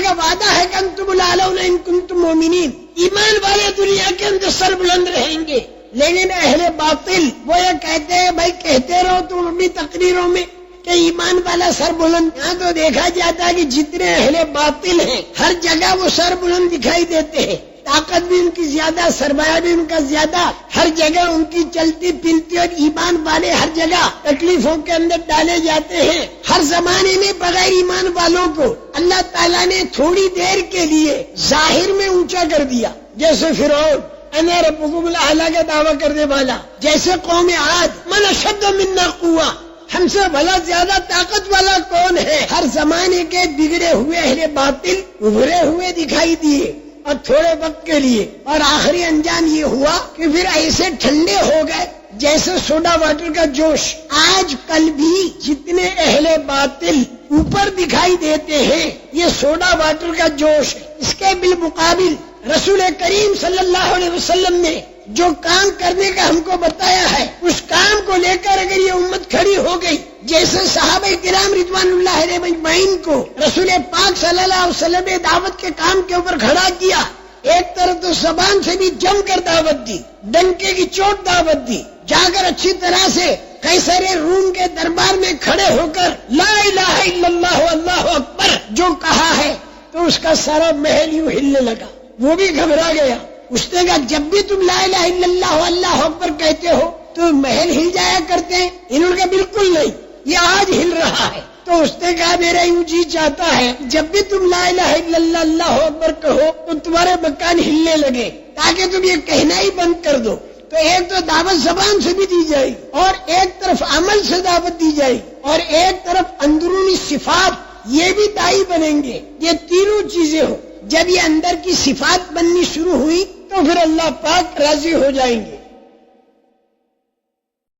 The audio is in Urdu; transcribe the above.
کا وعدہ ہے کہ انتم الاعلون ان کنتم مومنین، ایمان والے دنیا کے اندر سر بلند رہیں گے. لیکن اہل باطل وہ یہ کہتے ہیں، بھائی کہتے رہو تم اپنی تقریروں میں کہ ایمان والا سر بلند. یہاں تو دیکھا جاتا ہے کہ جتنے اہل باطل ہیں ہر جگہ وہ سر بلند دکھائی دیتے ہیں، طاقت بھی ان کی زیادہ، سرمایہ بھی ان کا زیادہ، ہر جگہ ان کی چلتی پھرتی، اور ایمان والے ہر جگہ تکلیفوں کے اندر ڈالے جاتے ہیں. ہر زمانے میں بغیر ایمان والوں کو اللہ تعالیٰ نے تھوڑی دیر کے لیے ظاہر میں اونچا کر دیا، جیسے فرعون انا ربکم الاعلی کا دعویٰ کرنے والا، جیسے قوم عاد من اشد منا قوہ، ہم سے بھلا زیادہ طاقت والا کون ہے. ہر زمانے کے بگڑے ہوئے اہل باطل ابھرے ہوئے دکھائی دیے اور تھوڑے وقت کے لیے، اور آخری انجام یہ ہوا کہ پھر ایسے ٹھنڈے ہو گئے جیسے سوڈا واٹر کا جوش. آج کل بھی جتنے اہل باطل اوپر دکھائی دیتے ہیں یہ سوڈا واٹر کا جوش ہے. اس کے بالمقابل رسول کریم صلی اللہ علیہ وسلم نے جو کام کرنے کا ہم کو بتایا ہے، اس کام کو لے کر اگر یہ امت کھڑی ہو گئی، جیسے صحابہ کرام رضوان اللہ علیہ اجمعین کو رسول پاک صلی اللہ علیہ وسلم نے دعوت کے کام کے اوپر کھڑا کیا، ایک طرف تو زبان سے بھی جم کر دعوت دی، ڈنکے کی چوٹ دعوت دی، جا کر اچھی طرح سے قیصر روم کے دربار میں کھڑے ہو کر لا الہ الا اللہ اللہ اکبر جو کہا ہے تو اس کا سارا محل یوں ہلنے لگا. وہ بھی گھبرا گیا. اس نے کہا جب بھی تم لا الہ الا اللہ اللہ اکبر کہتے ہو تو محل ہل جایا کرتے ہیں؟ انہوں نے کہا بالکل نہیں، یہ آج ہل رہا ہے. تو اس نے کہا میرا یوں جی چاہتا ہے جب بھی تم لا الہ الا اللہ اللہ اکبر کہو تو تمہارے مکان ہلنے لگے تاکہ تم یہ کہنا ہی بند کر دو. تو ایک تو دعوت زبان سے بھی دی جائے اور ایک طرف عمل سے دعوت دی جائے اور ایک طرف اندرونی صفات یہ بھی دائی بنیں گے. یہ تینوں چیزیں ہو، جب یہ اندر کی صفات بننی شروع ہوئی تو پھر اللہ پاک راضی ہو جائیں گے.